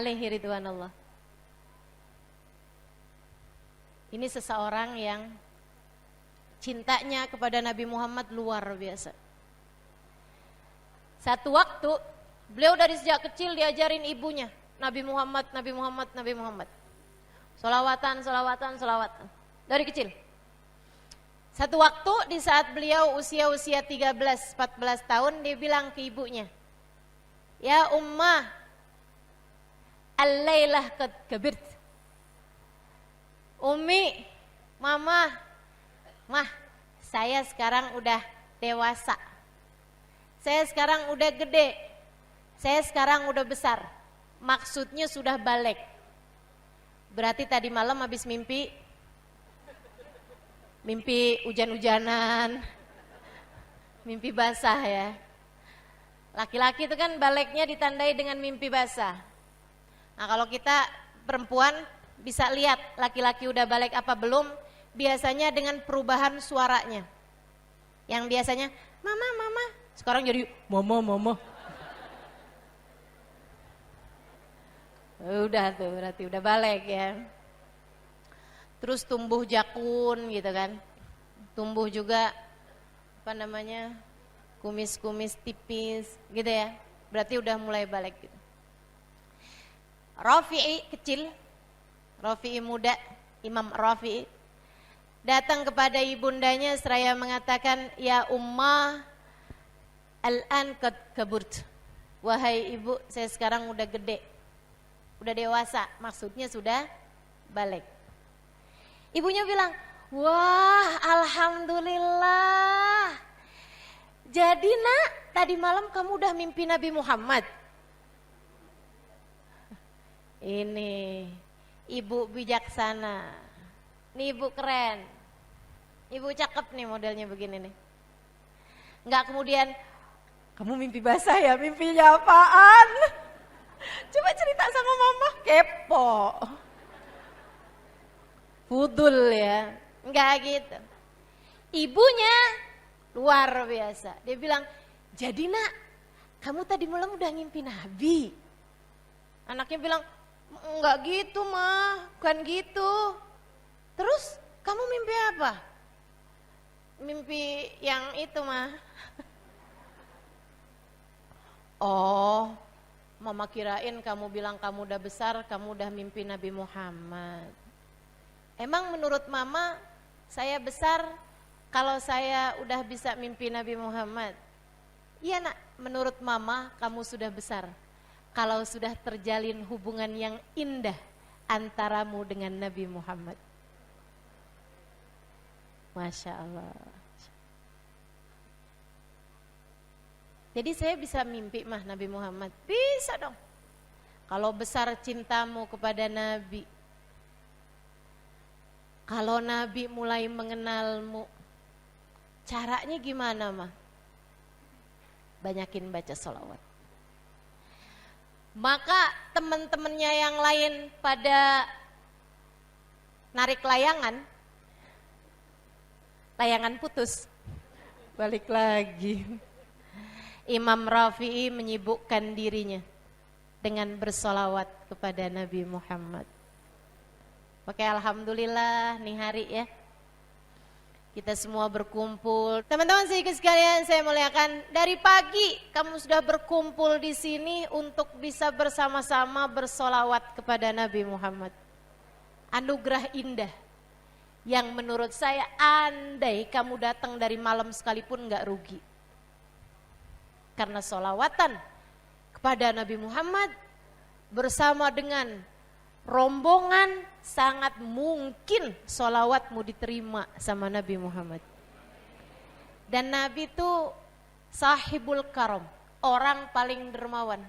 alaihi ridwanullah. Ini seseorang yang cintanya kepada Nabi Muhammad luar biasa. Satu waktu beliau dari sejak kecil diajarin ibunya Nabi Muhammad, Nabi Muhammad, Nabi Muhammad. Solawatan dari kecil. Satu waktu di saat beliau usia 13-14 tahun, dia bilang ke ibunya, "Ya ummah, al-lailah qad kabirt." Umi, mama, mah, saya sekarang udah dewasa. Saya sekarang udah gede. Saya sekarang udah besar. Maksudnya sudah balik. Berarti tadi malam habis mimpi hujan-hujanan, mimpi basah ya. Laki-laki itu kan baliknya ditandai dengan mimpi basah. Nah kalau kita perempuan bisa lihat laki-laki udah balik apa belum, biasanya dengan perubahan suaranya. Yang biasanya mama, mama, sekarang jadi mama, mama. Udah tuh berarti udah balik ya. Terus tumbuh jakun gitu kan. Tumbuh juga apa namanya? Kumis-kumis tipis gitu ya. Berarti udah mulai balik gitu. Rafi'i kecil, Rafi'i muda, Imam Rafi'i datang kepada ibundanya seraya mengatakan, "Ya ummah, al-an qad kaburt." Wahai ibu, saya sekarang udah gede. Udah dewasa, maksudnya sudah balik. Ibunya bilang, "Wah, alhamdulillah. Jadi nak, tadi malam kamu udah mimpi Nabi Muhammad?" Ini ibu bijaksana. Ini ibu keren. Ibu cakep nih modelnya begini nih. Enggak kemudian, "Kamu mimpi basah ya? Mimpinya apaan? Coba cerita sama mama." Kepo. Fudul ya. Enggak gitu. Ibunya luar biasa. Dia bilang, "Jadi nak, kamu tadi malam udah ngimpi Nabi?" Anaknya bilang, "Enggak gitu mah, bukan gitu." "Terus kamu mimpi apa?" "Mimpi yang itu mah." "Oh, mama kirain kamu bilang kamu udah besar, kamu udah mimpi Nabi Muhammad." "Emang menurut mama saya besar kalau saya udah bisa mimpi Nabi Muhammad?" "Iya nak, menurut mama kamu sudah besar kalau sudah terjalin hubungan yang indah antaramu dengan Nabi Muhammad." Masya Allah. Jadi saya bisa mimpi mah Nabi Muhammad? Bisa dong. Kalau besar cintamu kepada Nabi, kalau Nabi mulai mengenalmu, caranya gimana mah? Banyakin baca sholawat. Maka teman-temannya yang lain pada narik layangan putus, balik lagi. Imam Rafi'i menyibukkan dirinya dengan bersolawat kepada Nabi Muhammad. Oke, alhamdulillah nih hari ya. Kita semua berkumpul. Teman-teman sedikit sekalian saya muliakan, dari pagi kamu sudah berkumpul di sini untuk bisa bersama-sama bersolawat kepada Nabi Muhammad. Anugerah indah yang menurut saya andai kamu datang dari malam sekalipun gak rugi. Karena solawatan kepada Nabi Muhammad bersama dengan rombongan sangat mungkin solawatmu diterima sama Nabi Muhammad. Dan Nabi itu sahibul karam, orang paling dermawan.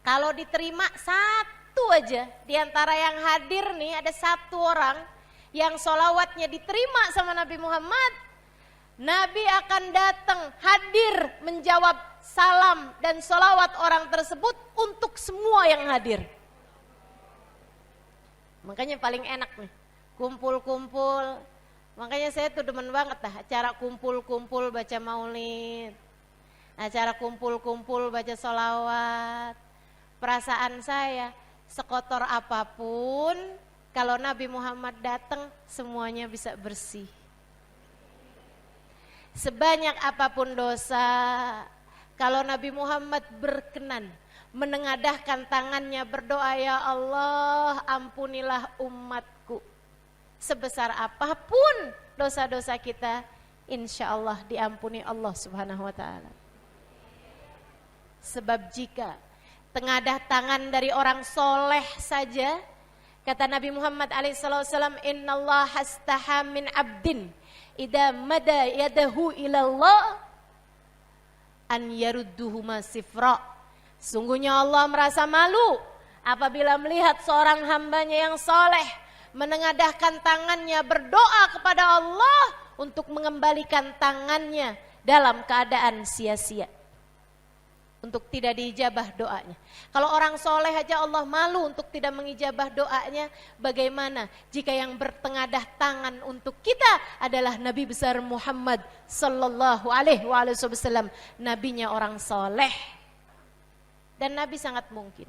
Kalau diterima satu aja di antara yang hadir nih, ada satu orang yang solawatnya diterima sama Nabi Muhammad, Nabi akan datang hadir menjawab salam dan solawat orang tersebut untuk semua yang hadir. Makanya paling enak nih, kumpul-kumpul. Makanya saya tuh demen banget dah acara kumpul-kumpul baca maulid, acara kumpul-kumpul baca solawat. Perasaan saya sekotor apapun, kalau Nabi Muhammad datang semuanya bisa bersih. Sebanyak apapun dosa, kalau Nabi Muhammad berkenan menengadahkan tangannya berdoa, ya Allah ampunilah umatku. Sebesar apapun dosa-dosa kita, insya Allah diampuni Allah Subhanahu wa ta'ala. Sebab jika tengadah tangan dari orang soleh saja, kata Nabi Muhammad alaihissalam, innallaha hastaha min abdin idza mada yadahu ilallah an yarudduhu masifra. Sungguhnya Allah merasa malu apabila melihat seorang hambanya yang soleh menengadahkan tangannya berdoa kepada Allah untuk mengembalikan tangannya dalam keadaan sia-sia, untuk tidak diijabah doanya. Kalau orang soleh aja Allah malu untuk tidak mengijabah doanya, bagaimana jika yang bertengadah tangan untuk kita adalah Nabi besar Muhammad sallallahu alaihi wasallam, nabinya orang soleh. Dan Nabi sangat mungkin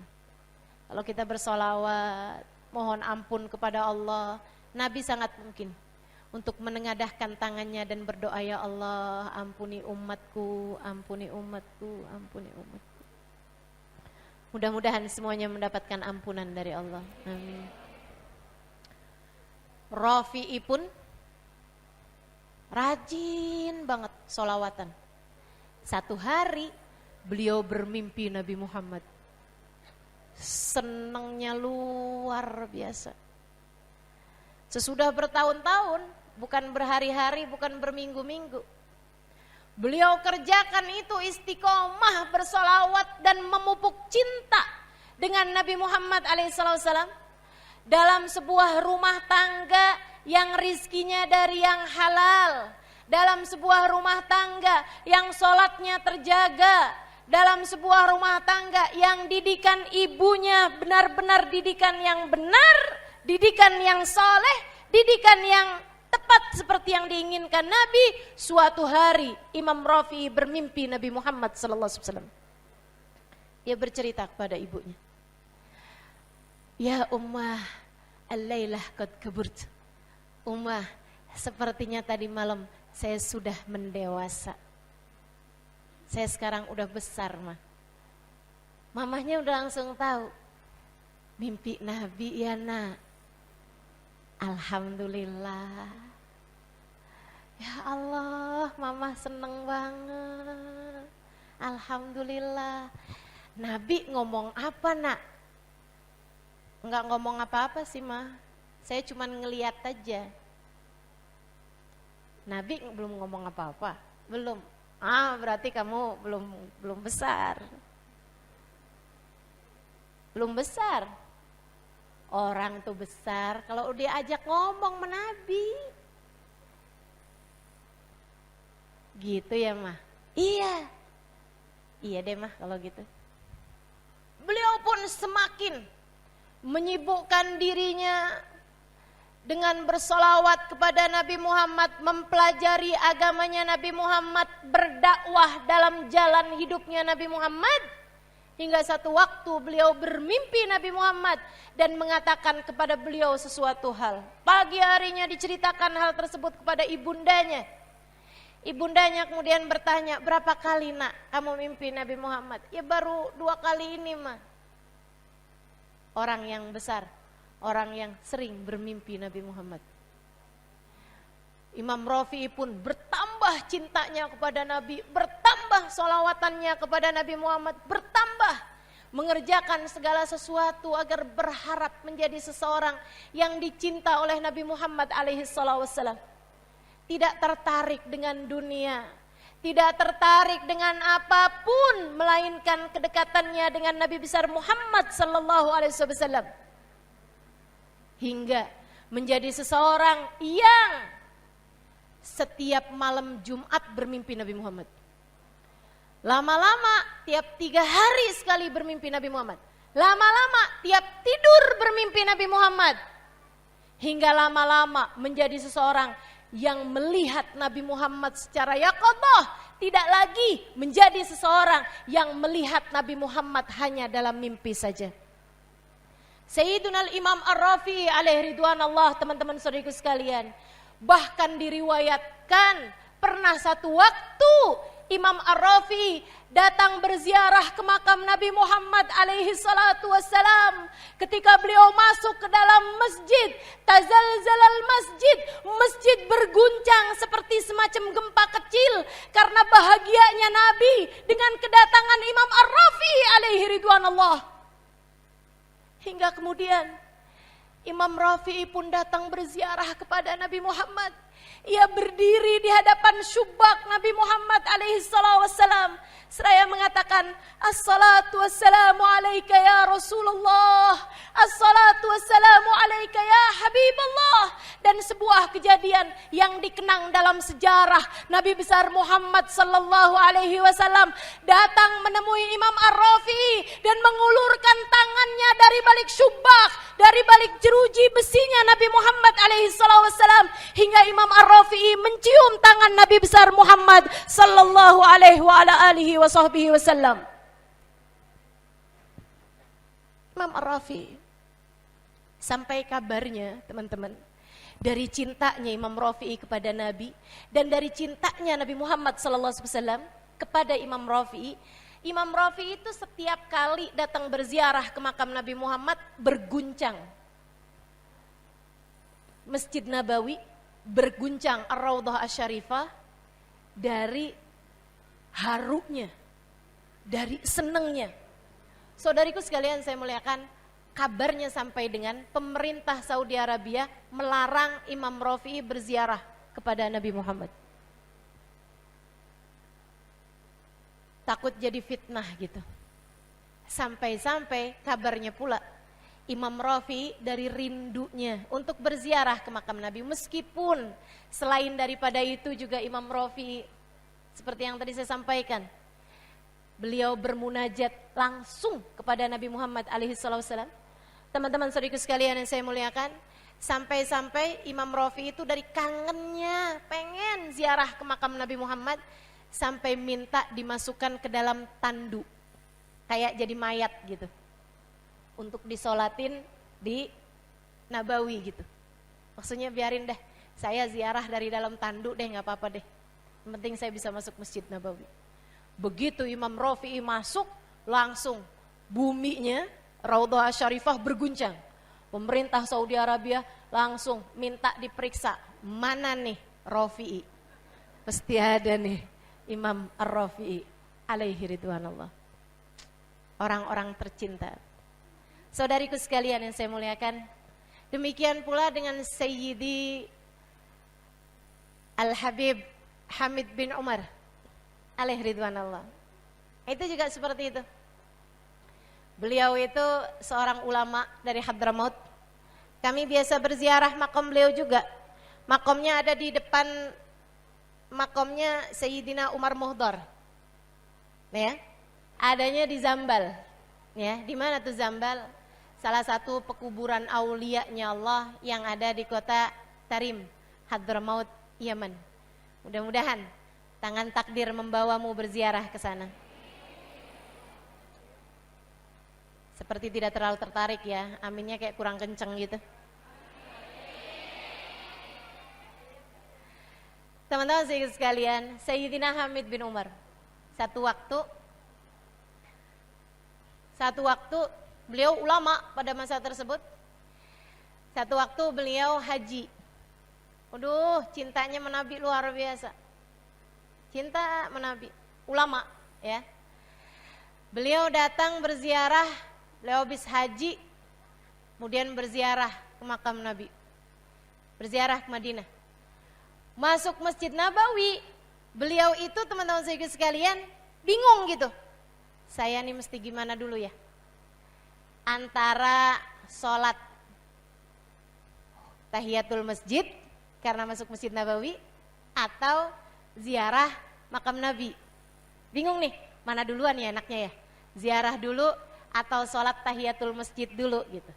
kalau kita bersolawat mohon ampun kepada Allah, Nabi sangat mungkin untuk menengadahkan tangannya dan berdoa, ya Allah ampuni umatku, ampuni umatku, ampuni umatku. Mudah-mudahan semuanya mendapatkan ampunan dari Allah. Amin. Rafi'i pun rajin banget sholawatan. Satu hari beliau bermimpi Nabi Muhammad. Senangnya luar biasa. Sesudah bertahun-tahun, bukan berhari-hari, bukan berminggu-minggu, beliau kerjakan itu istiqomah bersolawat dan memupuk cinta dengan Nabi Muhammad alaihissalam dalam sebuah rumah tangga yang rizkinya dari yang halal, dalam sebuah rumah tangga yang sholatnya terjaga, dalam sebuah rumah tangga yang didikan ibunya benar-benar didikan yang benar, didikan yang soleh, didikan yang tepat seperti yang diinginkan Nabi. Suatu hari Imam Rafi'i bermimpi Nabi Muhammad SAW. Dia bercerita kepada ibunya, ya Ummah, al-lailah qad kaburt. Ummah, sepertinya tadi malam saya sudah mendewasa. Saya sekarang udah besar, mah. Mamahnya udah langsung tahu. Mimpi Nabi ya nak. Alhamdulillah. Ya Allah, mama seneng banget. Alhamdulillah. Nabi ngomong apa nak? Enggak ngomong apa-apa sih mah. Saya cuma ngeliat aja. Nabi belum ngomong apa-apa. Belum. Berarti kamu belum besar. Belum besar. Orang tuh besar kalau diajak ngomong sama Nabi. Gitu ya mah. Iya. Iya deh mah kalau gitu. Beliau pun semakin menyibukkan dirinya dengan bersolawat kepada Nabi Muhammad, mempelajari agamanya Nabi Muhammad, berdakwah dalam jalan hidupnya Nabi Muhammad. Hingga satu waktu beliau bermimpi Nabi Muhammad dan mengatakan kepada beliau sesuatu hal. Pagi harinya diceritakan hal tersebut kepada ibundanya. Ibundanya kemudian bertanya, berapa kali nak kamu mimpi Nabi Muhammad? Ya baru 2 kali ini mah. Orang yang besar, orang yang sering bermimpi Nabi Muhammad. Imam Rafi'i pun bertambah cintanya kepada Nabi, bertambah sholawatannya kepada Nabi Muhammad, bertambah mengerjakan segala sesuatu agar berharap menjadi seseorang yang dicinta oleh Nabi Muhammad alaihissalam. Tidak tertarik dengan dunia, tidak tertarik dengan apapun melainkan kedekatannya dengan Nabi besar Muhammad sallallahu alaihi wasallam. Hingga menjadi seseorang yang setiap malam Jumat bermimpi Nabi Muhammad. Lama-lama tiap 3 hari sekali bermimpi Nabi Muhammad. Lama-lama tiap tidur bermimpi Nabi Muhammad. Hingga lama-lama menjadi seseorang yang melihat Nabi Muhammad secara yaqadhah, tidak lagi menjadi seseorang yang melihat Nabi Muhammad hanya dalam mimpi saja. Sayyiduna Imam Ar-Rafi'i alaihi ridwanallah, teman-teman saudariku sekalian, bahkan diriwayatkan pernah satu waktu Imam Ar-Rafi'i datang berziarah ke makam Nabi Muhammad alaihi salatu wassalam. Ketika beliau masuk ke dalam masjid, tazalzalal masjid, masjid berguncang seperti semacam gempa kecil karena bahagianya Nabi dengan kedatangan Imam Ar-Rafi'i alaihi ridwanallah. Hingga kemudian Imam Rafi'i pun datang berziarah kepada Nabi Muhammad. Ia berdiri di hadapan syubak Nabi Muhammad alaihi salatu wassalam seraya mengatakan, assalatu wassalamu alaika ya Rasulullah, assalatu wassalamu alaika ya Habiballah. Dan sebuah kejadian yang dikenang dalam sejarah, Nabi besar Muhammad sallallahu alaihi wasallam datang menemui Imam Ar-Rafi'i dan mengulurkan tangannya dari balik syubak, dari balik jeruji besinya Nabi Muhammad alaihi salatu wassalam, hingga Imam Ar-Rafi'i mencium tangan Nabi besar Muhammad sallallahu alaihi wa ala alihi wa sahbihi wasallam. Imam Ar-Rafi'i, sampai kabarnya teman-teman, dari cintanya Imam Rafi'i kepada Nabi dan dari cintanya Nabi Muhammad sallallahu alaihi wasallam kepada Imam Rafi'i, Imam Rafi'i itu setiap kali datang berziarah ke makam Nabi Muhammad berguncang. Masjid Nabawi berguncang, Ar-Raudhah Asy-Syarifah, dari harunya, dari senengnya. Saudariku sekalian saya muliakan, kabarnya sampai dengan pemerintah Saudi Arabia melarang Imam Rafi'i berziarah kepada Nabi Muhammad. Takut jadi fitnah gitu. Sampai-sampai kabarnya pula Imam Rafi'i dari rindunya untuk berziarah ke makam Nabi, meskipun selain daripada itu juga Imam Rafi'i seperti yang tadi saya sampaikan, beliau bermunajat langsung kepada Nabi Muhammad alaihi wasallam. Teman-teman saudariku sekalian yang saya muliakan, sampai-sampai Imam Rafi'i itu dari kangennya pengen ziarah ke makam Nabi Muhammad sampai minta dimasukkan ke dalam tandu, kayak jadi mayat gitu, untuk disolatin di Nabawi gitu. Maksudnya biarin deh, saya ziarah dari dalam tandu deh, gak apa-apa deh, yang penting saya bisa masuk Masjid Nabawi. Begitu Imam Rafi'i masuk, langsung buminya Raudhah Asy-Syarifah berguncang. Pemerintah Saudi Arabia langsung minta diperiksa, mana nih Rafi'i? Pasti ada nih Imam Ar-Rafi'i alaihi ridwanullah. Orang-orang tercinta. Saudariku sekalian yang saya muliakan, demikian pula dengan Sayyidi Al-Habib Hamid bin Umar alaihi ridwanullah. Itu juga seperti itu. Beliau itu seorang ulama dari Hadramaut. Kami biasa berziarah makam beliau juga. Makamnya ada di depan makamnya Sayyidina Umar Muhdar. Ya. Adanya di Zambal. Ya, di mana tuh Zambal? Salah satu pekuburan aulianya Allah yang ada di kota Tarim, Hadramaut, Yaman. Mudah-mudahan tangan takdir membawamu berziarah ke sana. Seperti tidak terlalu tertarik ya, aminnya kayak kurang kenceng gitu. Teman-teman sekalian, Sayyidina Hamid bin Umar, satu waktu beliau ulama pada masa tersebut. Satu waktu beliau haji. Waduh, cintanya menabi luar biasa. Cinta menabi, ulama ya. Beliau datang berziarah, beliau habis haji, kemudian berziarah ke makam Nabi, berziarah ke Madinah. Masuk Masjid Nabawi, beliau itu teman-teman sekalian bingung gitu. Saya nih mesti gimana dulu ya? Antara sholat tahiyatul masjid karena masuk Masjid Nabawi atau ziarah makam Nabi. Bingung nih, mana duluan ya enaknya ya? Ziarah dulu atau sholat tahiyatul masjid dulu gitu.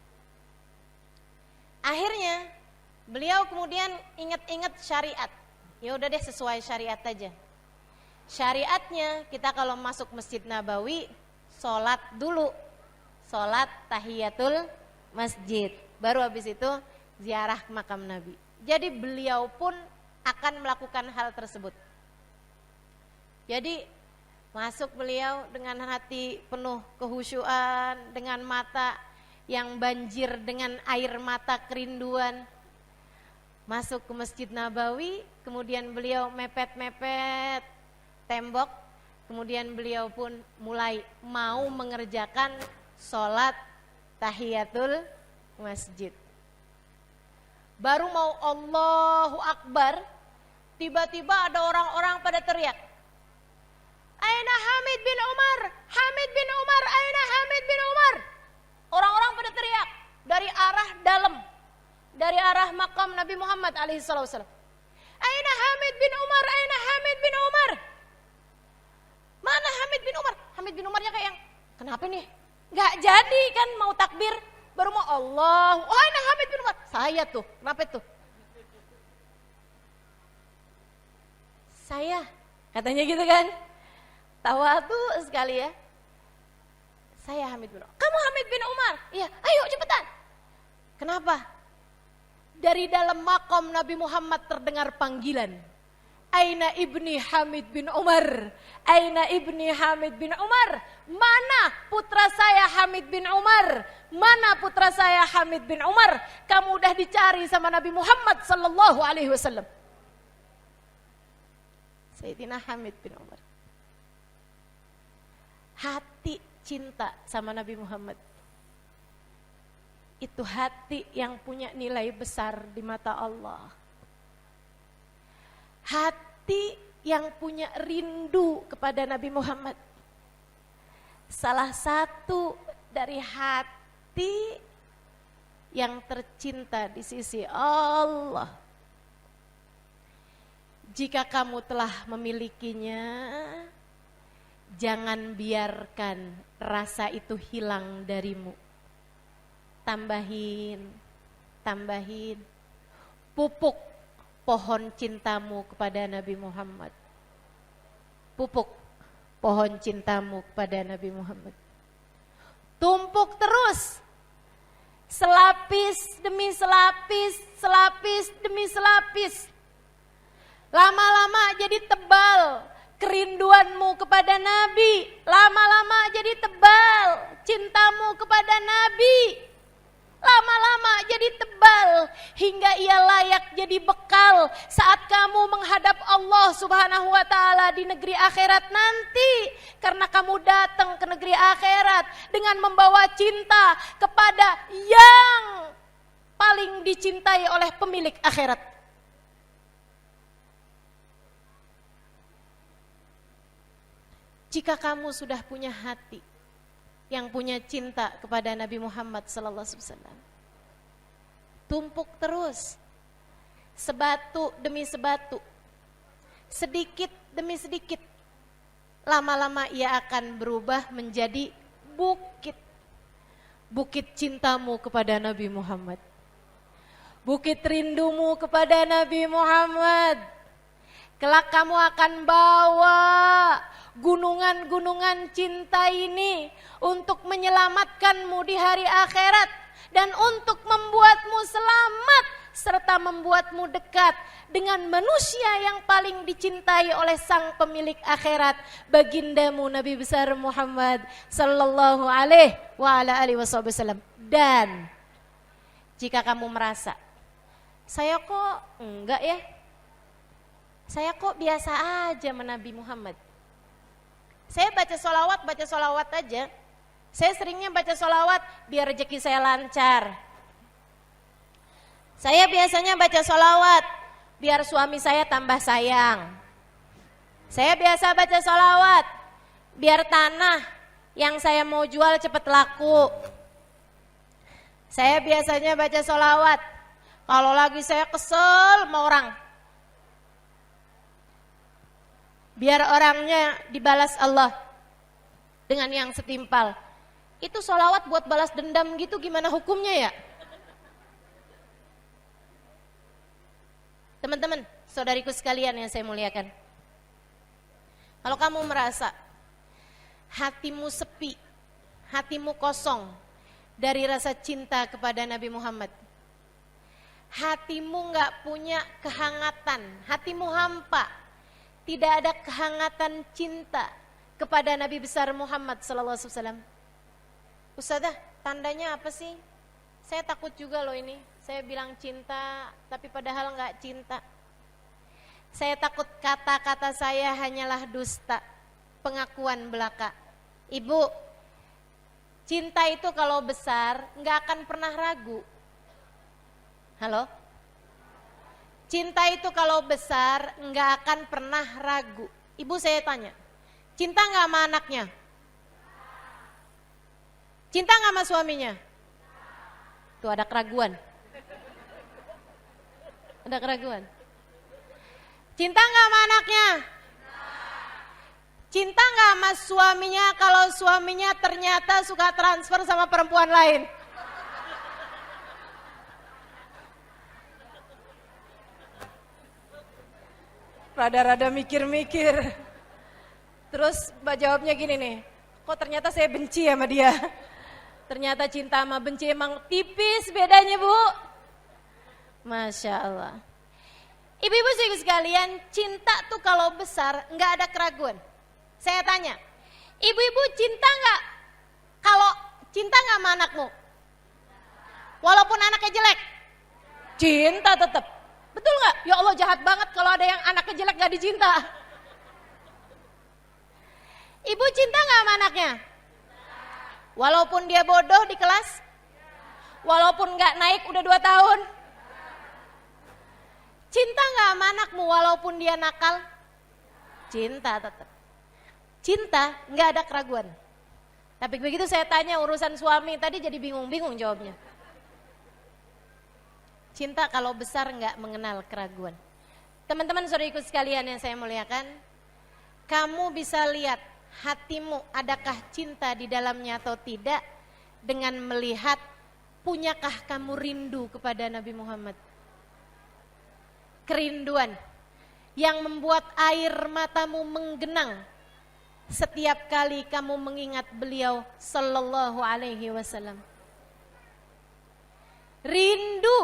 Akhirnya beliau kemudian ingat-ingat syariat. Ya udah deh, sesuai syariat aja. Syariatnya kita kalau masuk Masjid Nabawi sholat dulu, sholat tahiyatul masjid. Baru habis itu ziarah ke makam Nabi. Jadi beliau pun akan melakukan hal tersebut. Jadi masuk beliau dengan hati penuh kehusyuan, dengan mata yang banjir dengan air mata kerinduan. Masuk ke Masjid Nabawi, kemudian beliau mepet-mepet tembok, kemudian beliau pun mulai mau mengerjakan sholat tahiyatul masjid. Baru mau Allahu Akbar, tiba-tiba ada orang-orang pada teriak, "Aina Hamid bin Umar? Hamid bin Umar, aina Hamid bin Umar?" Orang-orang pada teriak dari arah dalam, dari arah makam Nabi Muhammad alaihissalam. "Aina Hamid bin Umar? Aina Hamid bin Umar?" Mana Hamid bin Umar? Hamid bin Umarnya kayak yang, kenapa nih? Gak jadi kan mau takbir, baru mau Allah. Oh, aina Hamid bin Umar? Saya tuh, kenapa tuh? Saya, katanya gitu kan? Tawadu sekali ya. Saya Hamid bin Umar. Kamu Hamid bin Umar? Iya, ayo cepetan. Kenapa? Dari dalam makom Nabi Muhammad terdengar panggilan. Aina ibni Hamid bin Umar? Aina ibni Hamid bin Umar? Mana putra saya Hamid bin Umar? Mana putra saya Hamid bin Umar? Kamu udah dicari sama Nabi Muhammad sallallahu alaihi wasallam. Sayyidina Hamid bin Umar. Hati cinta sama Nabi Muhammad. Itu hati yang punya nilai besar di mata Allah. Hati yang punya rindu kepada Nabi Muhammad. Salah satu dari hati yang tercinta di sisi Allah. Jika kamu telah memilikinya, jangan biarkan rasa itu hilang darimu. Tambahin, pupuk pohon cintamu kepada Nabi Muhammad. Pupuk pohon cintamu kepada Nabi Muhammad. Tumpuk terus, selapis demi selapis, selapis demi selapis. Lama-lama jadi tebal kerinduanmu kepada Nabi, lama-lama jadi tebal cintamu kepada Nabi. Lama-lama jadi tebal hingga ia layak jadi bekal saat kamu menghadap Allah Subhanahu wa taala di negeri akhirat nanti, karena kamu datang ke negeri akhirat dengan membawa cinta kepada yang paling dicintai oleh pemilik akhirat. Jika kamu sudah punya hati yang punya cinta kepada Nabi Muhammad sallallahu alaihi wasallam, tumpuk terus, sebatu demi sebatu, sedikit demi sedikit. Lama-lama ia akan berubah menjadi bukit. Bukit cintamu kepada Nabi Muhammad, bukit rindumu kepada Nabi Muhammad. Kelak kamu akan bawa gunungan-gunungan cinta ini untuk menyelamatkanmu di hari akhirat dan untuk membuatmu selamat serta membuatmu dekat dengan manusia yang paling dicintai oleh sang pemilik akhirat, bagindamu Nabi besar Muhammad sallallahu alaihi wasallam. Dan jika kamu merasa, saya kok enggak ya, saya kok biasa aja sama Nabi Muhammad, saya baca solawat aja. Saya seringnya baca solawat biar rezeki saya lancar. Saya biasanya baca solawat biar suami saya tambah sayang. Saya biasa baca solawat biar tanah yang saya mau jual cepat laku. Saya biasanya baca solawat kalau lagi saya kesel sama orang, biar orangnya dibalas Allah dengan yang setimpal. Itu sholawat buat balas dendam gitu, gimana hukumnya ya? Teman-teman, saudariku sekalian yang saya muliakan, kalau kamu merasa hatimu sepi, hatimu kosong, dari rasa cinta kepada Nabi Muhammad. Hatimu gak punya kehangatan, hatimu hampa, tidak ada kehangatan cinta kepada Nabi besar Muhammad SAW. Ustazah, tandanya apa sih? Saya takut juga loh ini. Saya bilang cinta, tapi padahal gak cinta. Saya takut kata-kata saya hanyalah dusta, pengakuan belaka. Ibu, cinta itu kalau besar gak akan pernah ragu. Halo? Cinta itu kalau besar gak akan pernah ragu. Ibu saya tanya, cinta gak sama anaknya? Cinta gak sama suaminya? Tuh ada keraguan. Ada keraguan. Cinta gak sama anaknya? Cinta gak sama suaminya kalau suaminya ternyata suka transfer sama perempuan lain? Rada-rada mikir-mikir. Terus mbak jawabnya gini nih, kok ternyata saya benci sama dia. Ternyata cinta sama benci emang tipis bedanya, Bu. Masya Allah. Ibu-ibu sekalian, cinta tuh kalau besar nggak ada keraguan. Saya tanya, ibu-ibu cinta nggak? Kalau cinta nggak sama anakmu? Walaupun anaknya jelek, cinta tetap. Betul nggak? Ya Allah, jahat banget kalau ada yang anaknya jelek nggak dicinta. Ibu cinta nggak sama anaknya? Walaupun dia bodoh di kelas, walaupun nggak naik udah 2 tahun. Cinta nggak sama anakmu walaupun dia nakal? Cinta tetap. Cinta nggak ada keraguan. Tapi begitu saya tanya urusan suami tadi jadi bingung-bingung jawabnya. Cinta kalau besar nggak mengenal keraguan. Teman-teman saudariku sekalian yang saya muliakan, kamu bisa lihat hatimu adakah cinta di dalamnya atau tidak dengan melihat punyakah kamu rindu kepada Nabi Muhammad. Kerinduan yang membuat air matamu menggenang setiap kali kamu mengingat beliau sallallahu alaihi wasallam. Rindu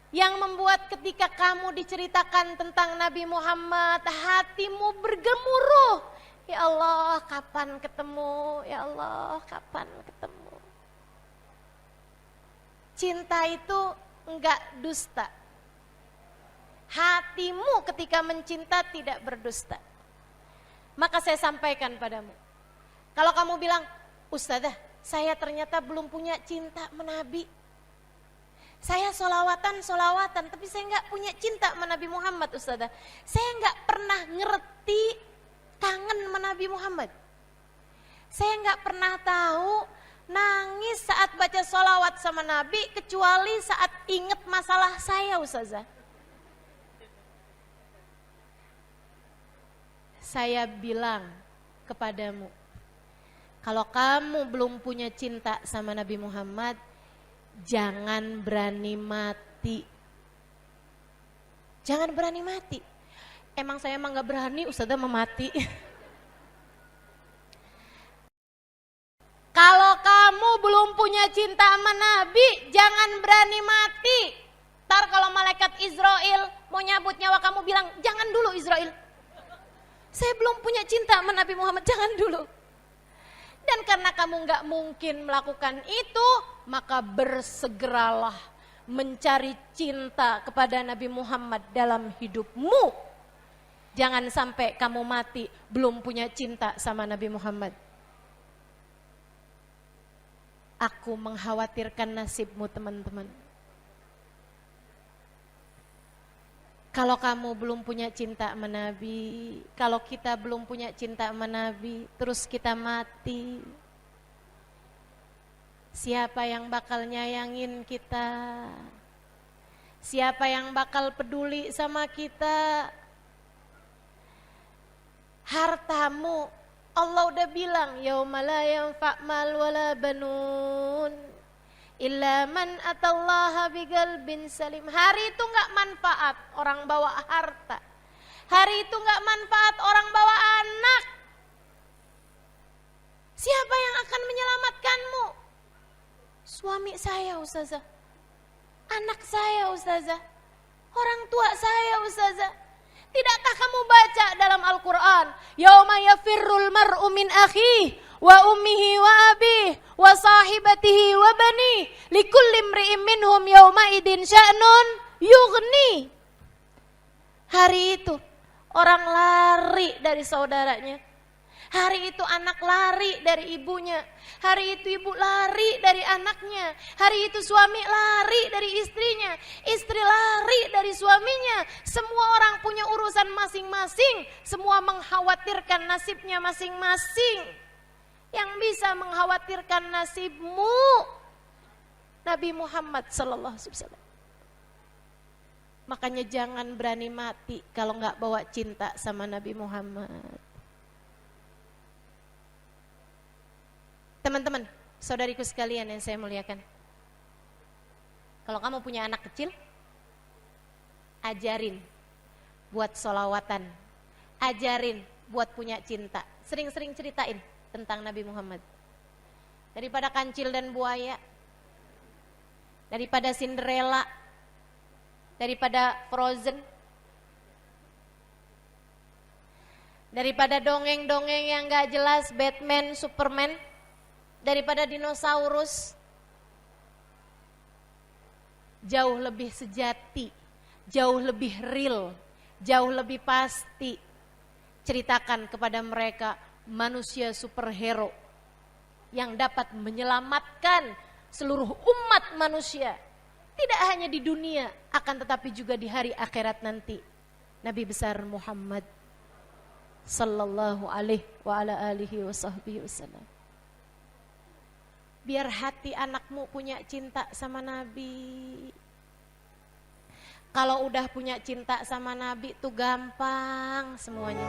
yang membuat ketika kamu diceritakan tentang Nabi Muhammad hatimu bergemuruh. Ya Allah, kapan ketemu? Ya Allah, kapan ketemu? Cinta itu enggak dusta. Hatimu ketika mencinta tidak berdusta. Maka saya sampaikan padamu, kalau kamu bilang, Ustazah, saya ternyata belum punya cinta menabi. Saya solawatan, tapi saya enggak punya cinta menabi Muhammad, Ustazah. Saya enggak pernah ngerti kangen menabi Muhammad. Saya enggak pernah tahu nangis saat baca solawat sama Nabi kecuali saat ingat masalah saya, Ustazah. Saya bilang kepadamu, kalau kamu belum punya cinta sama Nabi Muhammad, jangan berani mati. Jangan berani mati. Emang saya emang gak berani, Ustazah memati. Kalau kamu belum punya cinta sama Nabi, jangan berani mati. Ntar kalau malaikat Israel mau nyabut nyawa kamu bilang, jangan dulu Israel. Saya belum punya cinta sama Nabi Muhammad, jangan dulu. Dan karena kamu gak mungkin melakukan itu, maka bersegeralah mencari cinta kepada Nabi Muhammad dalam hidupmu. Jangan sampai kamu mati belum punya cinta sama Nabi Muhammad. Aku mengkhawatirkan nasibmu, teman-teman. Kalau kamu belum punya cinta sama Nabi, kalau kita belum punya cinta sama Nabi, terus kita mati, siapa yang bakal nyayangin kita? Siapa yang bakal peduli sama kita? Hartamu, Allah udah bilang, yauma la yanfa' mal wala banun illa man atallaha biqalbin salim. Hari itu enggak manfaat orang bawa harta. Hari itu enggak manfaat orang bawa anak. Siapa yang akan menyelamatkanmu? Suami saya Ustazah, anak saya Ustazah, orang tua saya Ustazah. Tidakkah kamu baca dalam Al-Quran, yauma yafirrul mar'u min akhihi wa ummihi wa abihi wa sahibatihi wa bani likulli imri'in minhum yauma idin sya'nun yughni. Hari itu orang lari dari saudaranya. Hari itu anak lari dari ibunya. Hari itu ibu lari dari anaknya. Hari itu suami lari dari istrinya. Istri lari dari suaminya. Semua orang punya urusan masing-masing. Semua mengkhawatirkan nasibnya masing-masing. Yang bisa mengkhawatirkan nasibmu Nabi Muhammad sallallahu alaihi wasallam. Makanya jangan berani mati kalau nggak bawa cinta sama Nabi Muhammad. Teman-teman, saudariku sekalian yang saya muliakan, kalau kamu punya anak kecil, ajarin buat sholawatan, ajarin buat punya cinta. Sering-sering ceritain tentang Nabi Muhammad. Daripada kancil dan buaya, daripada Cinderella, daripada Frozen, daripada dongeng-dongeng yang gak jelas, Batman, Superman, daripada dinosaurus. Jauh lebih sejati, jauh lebih real, jauh lebih pasti. Ceritakan kepada mereka manusia superhero yang dapat menyelamatkan seluruh umat manusia, tidak hanya di dunia, akan tetapi juga di hari akhirat nanti. Nabi besar Muhammad sallallahu alaihi wa ala alihi wa sahbihi wasallam. Biar hati anakmu punya cinta sama Nabi. Kalau udah punya cinta sama Nabi tuh gampang semuanya.